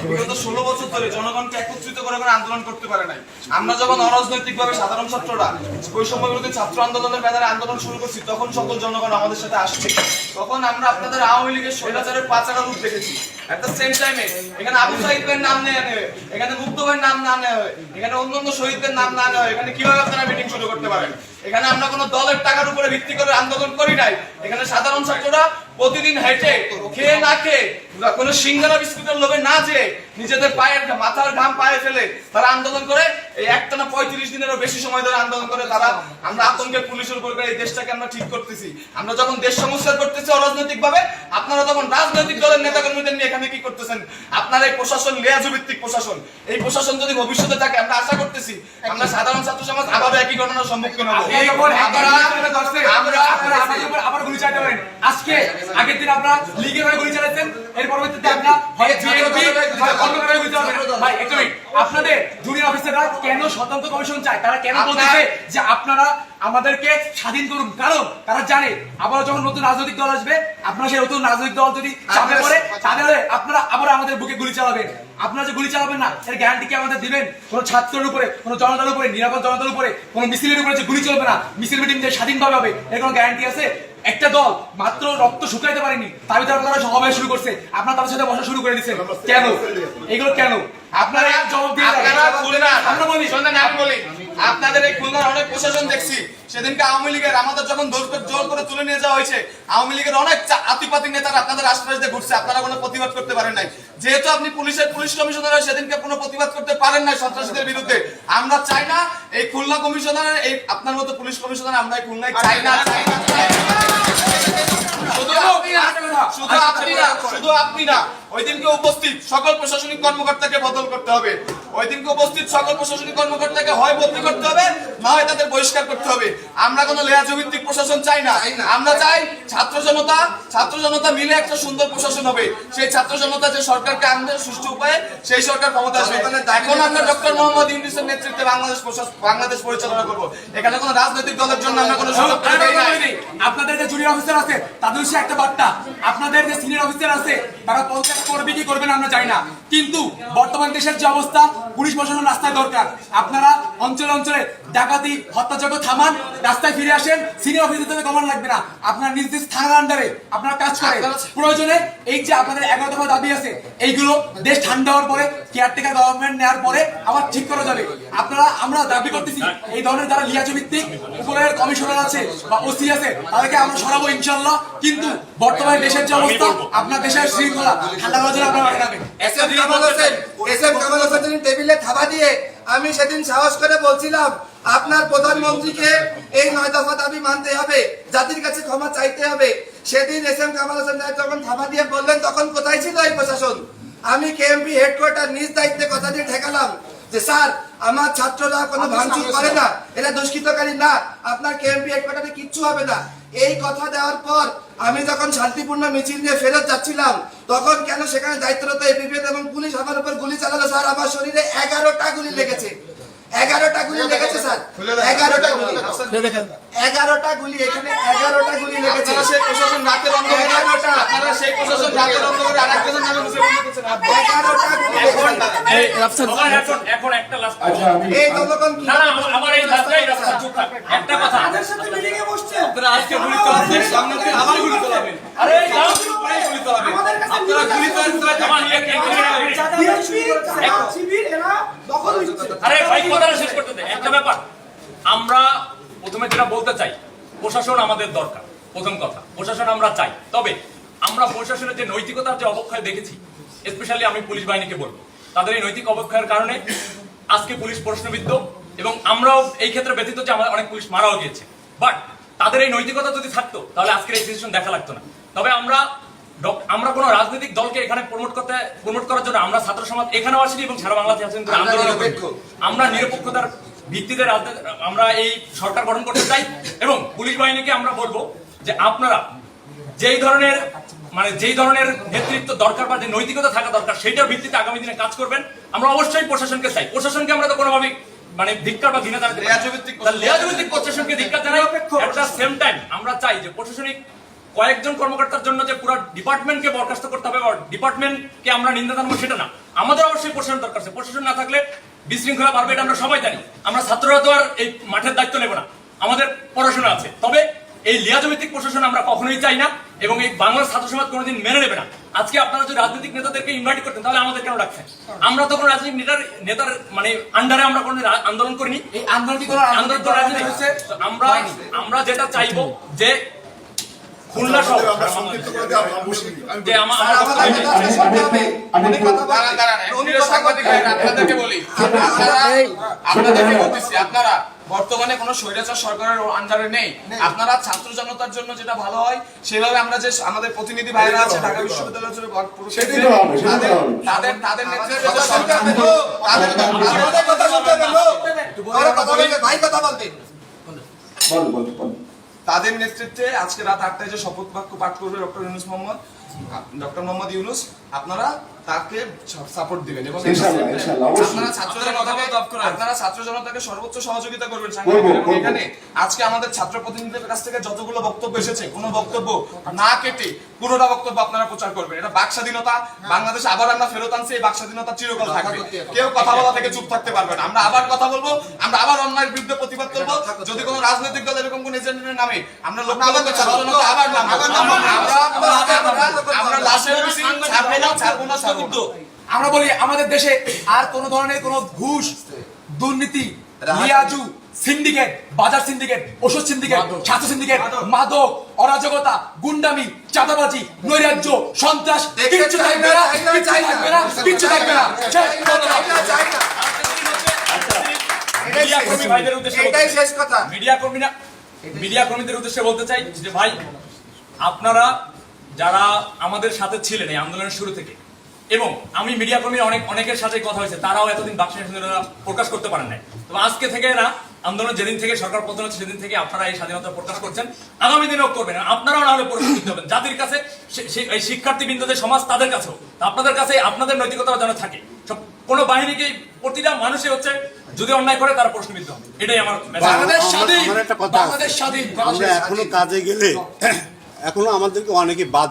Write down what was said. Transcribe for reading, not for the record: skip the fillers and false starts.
বিগত 16 বছর ধরে জনগণকে একত্রিত করে কোনো আন্দোলন করতে পারে নাই। আমরা যখন অরাজনৈতিকভাবে সাধারণ ছাত্ররা বৈষম্য বিরোধী ছাত্র আন্দোলনের ব্যানারে আন্দোলন শুরু করছি, তখন সকল জনগণ আমাদের সাথে আসছে। তখন আমরা আপনাদের আওয়ামী লীগের স্বৈরাচারের পাচারা রূপ দেখেছি। এট দ্য সেম টাইমে এখানে আবু সাইদের নাম নেওয়া হয়, এখানে মুক্ত ভাইয়ের নাম না নেওয়া হয়, এখানে অন্যান্য শহীদদের নাম না নেওয়া হয়। এখানে কিভাবে আপনারা মিটিং শুরু করতে পারেন? এখানে আমরা কোনো দলের টাকার উপরে ভিত্তি করে আন্দোলন করি নাই। এখানে সাধারণ ছাত্ররা প্রতিদিন হেঁটে খেয়ে না খেয়ে কোনো সিঙ্গারা বিস্কুটের লোভে না যে নিজেদের পায়ের মাথার ঘাম পায়ে ফেলে তারা আন্দোলন করে। এই একটানা 35 দিনেরও বেশি সময় ধরে আন্দোলন করে তারা। আমরা আতঙ্কের পুলিশের উপর এই দেশটাকে আমরা ঠিক করতেছি। আমরা যখন দেশ সংস্কার করতেছি অরাজনৈতিক ভাবে, আপনারা তখন রাজনৈতিক দলের নেতা কর্মীদের নিয়ে এখানে কি করতেছেন? আপনার এই প্রশাসন লেয়াজু ভিত্তিক প্রশাসন। এই প্রশাসন যদি ভবিষ্যতে থাকে, আমরা আশা করতেছি আমরা সাধারণ ছাত্র সমাজ আবার একই ঘটনার সম্মুখীন হবো। আবার গুলি চালাতে পারেন। আজকে আগের দিন আপনারা লীগের হয়ে গুলি চালাচ্ছেন, এর পরবর্তীতে আপনারা হয় বিএনপি হয় অন্য কারণে গুলি চালাবেন। ভাই একটু আপনাদের জুনিয়র অফিসাররা কেন স্বতন্ত্র কমিশন চায়? তারা কেন বলতেছে যে আপনারা আমাদেরকে স্বাধীন করুন? কারণ তারা জানে আবার যখন নতুন রাজনৈতিক দল আসবে, আপনারা সেই নতুন রাজনৈতিক দল যদি চাপে পড়ে তাহলে আপনারা আবার আমাদের বুকে গুলি চালাবেন। আপনারা যে গুলি চালাবেন না, এর গ্যারান্টি কি আমাদের দিবেন? কোন ছাত্রের উপরে, কোন জনতার উপরে, নিরাপদ জনতার উপরে, কোন মিছিলের উপরে যে গুলি চলবে না, মিছিল মিটিং যে স্বাধীনভাবে হবে, এর কোন গ্যারান্টি আছে? একটা দল মাত্র রক্ত শুকাইতে পারেনি, তার ভিতরে আপনারা সমাবেশ শুরু করছে, আপনারা তাদের সাথে বসা শুরু করে দিচ্ছেন কেন? এগুলো কেন? আপনারা জবাব দিয়ে আমরা বলি, শোনেন আমি বলি, আপনাদের এই খুলনার অনেক প্রশাসন দেখছি। সেদিনকে আওয়ামী লীগের আমাদের যখন জোর করে তুলে নিয়ে যাওয়া হয়েছে, আওয়ামী লীগের অনেক আতিপাতি নেতারা আপনাদের আশপাশ দিয়ে ঘুরছে, আপনারা কোনো প্রতিবাদ করতে পারেন নাই। যেহেতু আপনি পুলিশ কমিশনার সেদিনকে কোনো প্রতিবাদ করতে পারেন নাই সন্ত্রাসীদের বিরুদ্ধে। আমরা চাই না এই খুলনা কমিশনারের, এই আপনার মতো পুলিশ কমিশনার আমরা এই খুলনায় চাই না। শুধু আপনি না, ওই দিনকে উপস্থিত সকল প্রশাসনিক কর্মকর্তাকে বদল করতে হবে। ওই দিনকে উপস্থিত সকল প্রশাসনিক কর্মকর্তাকে হয় বদলি করতে হবে, না হয় তাদের বহিষ্কার করতে হবে। আমরা কোনো লেয়াজু ভিত্তিক প্রশাসন চাই না। আমরা চাই ছাত্র জনতা মিলে একটা সুন্দর প্রশাসন হবে। সেই ছাত্র জনতা যে সরকারকে আনবে সুষ্ঠু উপায়ে, সেই সরকার ক্ষমতা আসবে। এখন আমরা ডক্টর মোহাম্মদ ইউনূসের নেতৃত্বে বাংলাদেশ পরিচালনা করব। এখানে কোনো রাজনৈতিক দলের জন্য আমরা কোনো সুযোগ দেই না। আপনাদের যে জুনিয়র অফিসার আছে তাদের সে একটা বার্তা, আপনাদের যে সিনিয়র অফিসার আছে তারা পদত্যাগ করবে কি করবে না আমরা জানি না, কিন্তু বর্তমান দেশের যে অবস্থা, পুলিশ প্রশাসন রাস্তায় দরকার। আপনারা অঞ্চলে অঞ্চলে ডাকাতি হত্যাযজ্ঞ থামান, রাস্তায় ফিরে আসেন। সিনিয়র অফিসার থেকে কমান লাগবে না, আপনারা নিজ নিজ থানার আন্ডারে আপনারা কাজ করেন। প্রয়োজনে এই যে আপনাদের 11 দফা দাবি আছে, এইগুলো দেশ ঠান্ডা হওয়ার পরে, কেয়ারটেকার গভর্নমেন্ট নেওয়ার পরে আবার ঠিক করা যাবে। আমরা দাবি করতেছি এই ধরনের যারা লিয়াজু ভিত্তিক উপরের কমিশনার আছে বা ওসি আছে তাদেরকে আমরা সরাবো ইনশাআল্লাহ। কিন্তু বর্তমানে দেশের যে অবস্থা, আপনার দেশের শৃঙ্খলা ঠান্ডা করার জন্য আপনারা আগাবেন। এসএম কামাল হোসেন টেবিলে থাবা দিয়ে আমি সেদিন সাহস করে বলছিলাম আপনার প্রধানমন্ত্রীকে এই 9 দফা দাবি মানতে হবে, জাতির কাছে ক্ষমা চাইতে হবে। সেদিন এসএম কামাল হোসেন যখন থাবা দিয়ে বললেন, তখন কোথায় ছিল এই প্রশাসন? আমি কেএমপি হেডকোয়ার্টার নিজ দায়িত্বে কথা দিয়ে ঠেকালাম যে স্যার আমার ছাত্ররা কোনো ভাঙচুর করে না, এরা দুষ্কৃতকারী না, আপনার কেএমপি হেডকোয়ার্টারে কিচ্ছু হবে না। এই কথা দেওয়ার পর আমি যখন শান্তিপূর্ণ মিছিল নিয়ে ফেরত যাচ্ছিলাম, তখন কেন সেখানে দায়িত্বরত এপিপি এবং পুলিশ আমার উপর গুলি চালালো? স্যার আমার শরীরে 11টা গুলি লেগেছে, 11টা গুলি লেগেছে স্যার, 11টা গুলি, 11টা গুলি, এখানে 11টা গুলি লেগেছে। সেই প্রশাসন রাতের অন্ধকারে, আপনারা সেই প্রশাসন রাতের অন্ধকারে আরেকজন নামে মুছে বলতেছেন 11টা গুলি এখন একটা লাস্ট এই জনগণ কি না আমার এই লাস্টটাই চুপ থাক। একটা কথা, আমাদের সাথে মিটিং এ বসছে, আপনারা আজকে গুলি চালাচ্ছেন, সামনে থেকে আবার গুলি চালাবেন। আরে যাও গুলি চালাবেন, আপনারা গুলি আরে ভাই কথাটা শেষ করতে দে। একটা ব্যাপার আমরা প্রথমে যেটা বলতে চাই, প্রশাসন আমাদের দরকার। প্রথম কথা, প্রশাসন আমরা চাই, তবে আমরা প্রশাসনের যে নৈতিকতার যে অবক্ষয় দেখেছি, স্পেশালি আমি পুলিশ বাহিনীকে বলবো, তাদের এই নৈতিক অবক্ষয়ের কারণে আজকে পুলিশ প্রশ্নবিদ্ধ, এবং আমরাও এই ক্ষেত্রে ব্যতীত যে আমাদের অনেক পুলিশ মারাও গিয়েছে। বাট তাদের এই নৈতিকতা যদি থাকতো তাহলে আজকের এই সিচুয়েশন দেখা লাগতো না। তবে আমরা কোনো রাজনৈতিক দলকে এখানে প্রমোট করার জন্য আমরা ছাত্র সমাজ এখানেও আসিনি এবং সারা বাংলাদেশে আছেন আন্দোলন। আমরা নিরপেক্ষতার ভিত্তিতে আমরা এই সরকার গঠন করতে চাই, এবং পুলিশ বাহিনীকে আমরা বলবো যে আপনারা যেই ধরনের নেতৃত্ব দরকার বা যে নৈতিকতা থাকা দরকার, সেইটার ভিত্তিতে আগামী দিনে কাজ করবেন। আমরা অবশ্যই প্রশাসনকে চাই, প্রশাসনকে আমরা তো কোনোভাবেই ধিক্কার বা ঘৃণা জানাতে, লেয়াজু ভিত্তিক প্রশাসনকে ধিক্কার জানাই। এট দ্য সেম টাইম আমরা চাই যে প্রশাসনিক কয়েকজন কর্মকর্তার জন্য যে পুরো ডিপার্টমেন্টকে বরখাস্ত করতে হবে বা ডিপার্টমেন্টকে আমরা নিন্দা জানাবো সেটা না। আমাদের অবশ্যই প্রশাসন দরকার আছে। প্রশাসন না থাকলে বিশৃঙ্খলা বাড়বে, এটা আমরা সবাই জানি। আমরা ছাত্ররা তো আর এই মাঠের দায়িত্ব নেব না, আমাদের পড়াশোনা আছে। তবে এই লিয়াজভিত্তিক প্রশাসন আমরা কখনোই চাই না এবং এই বাংলার ছাত্র সমাজ কোনোদিন মেনে নেবে না। আজকে আপনারা যদি রাজনৈতিক নেতাদেরকে ইনভাইট করতেন তাহলে আমাদের কেন রাখছেন? আমরা তো কোনো রাজনৈতিক নেতার মানে আন্ডারে আমরা কোনো আন্দোলন করিনি। এই আন্দোলন কি কোনো আন্দোলন তো রাজনীতি হচ্ছে। আমরা যেটা চাইবো যে খুলনা সহ যে আপনাদেরকে বলি, আপনাদেরকে বলতেছি, আপনারা বর্তমানে কোন স্বৈরাচার সরকারের আন্ডারে নেই। আপনারা ছাত্র জনতার জন্য যেটা ভালো হয় সেভাবে আমরা যে আমাদের প্রতিনিধি ভাইরা আছে ঢাকা বিশ্ববিদ্যালয়ের জন্য তাদের নেতৃত্বে ভাই কথা বলতে তাদের নেতৃত্বে আজকে রাত 8টায় যে শপথ বাক্য পাঠ করবে ডক্টর মোহাম্মদ ইউনূস, আপনারা তাকে সাপোর্ট দিবেন এবং আপনারা ছাত্র জনতাকে সর্বোচ্চ সহযোগিতা করবেন। এখানে আজকে আমাদের ছাত্র প্রতিনিধিদের কাছ থেকে যতগুলো বক্তব্য এসেছে কোনো বক্তব্য না কেটে পুরোটা বক্তব্য আপনারা প্রচার করবেন। এটা বাক স্বাধীনতা, বাংলাদেশে আবার আমরা ফেরত আনছি, এই বাক স্বাধীনতা চিরকাল থাকবে। কেউ কথা বলা থেকে চুপ থাকতে পারবে না। আমরা আবার কথা বলবো, আমরা আবার অন্যায়ের বিরুদ্ধে প্রতিবাদ করবো। যদি কোনো রাজনৈতিক দল এরকম কোন এজেন্ডার নামে আমরা আমরা লাশের ছাড়বো না। আমরা বলি আমাদের দেশে আর কোন ধরনের কোন ঘুষ, দুর্নীতি, লিয়াজু, সিন্ডিকেট, বাজার সিন্ডিকেট, ওষুধ সিন্ডিকেট, ছাত্র সিন্ডিকেট, মাদক, অরাজকতা, গুন্ডামি, চাঁদাবাজি, নৈরাজ্য, সন্ত্রাস কিচ্ছু থাকবে না, কিচ্ছু থাকবে না। মিডিয়া কর্মী ভাইদের উদ্দেশ্যে এটাই শেষ কথা। মিডিয়া কর্মীদের উদ্দেশ্যে বলতে চাই যে ভাই, আপনারা যারা আমাদের সাথে ছিলেন এই আন্দোলনের শুরু থেকে, এবং আমি মিডিয়া কর্মী অনেকের সাথে কথা হয়েছে, তারাও এতদিন বাক স্বাধীনতা প্রকাশ করতে পারেন নাই। তবে আজকে থেকে না, আন্দোলন যেদিন থেকে সরকার পতন হচ্ছে সেদিন থেকে আপনারা এই স্বাধীনতা প্রকাশ করছেন, আগামী দিনেও করবেন। আপনারাও না হলে পরিস্থিতি হবেন জাতির কাছে, এই শিক্ষার্থী বৃন্দ যে সমাজ তাদের কাছেও, আপনাদের কাছে আপনাদের নৈতিকতা যেন থাকে। সব কোন বাহিনীকে প্রতিটা মানুষই হচ্ছে যদি অন্যায় করে তারা প্রশ্নবিদ্ধ হবে। এটাই আমার বাংলাদেশ স্বাধীন, আমার একটা কথা আছে। বাংলাদেশ স্বাধীন। আমরা এখনো কাজে গেলে এখনো আমাদেরকে অনেকে বাদ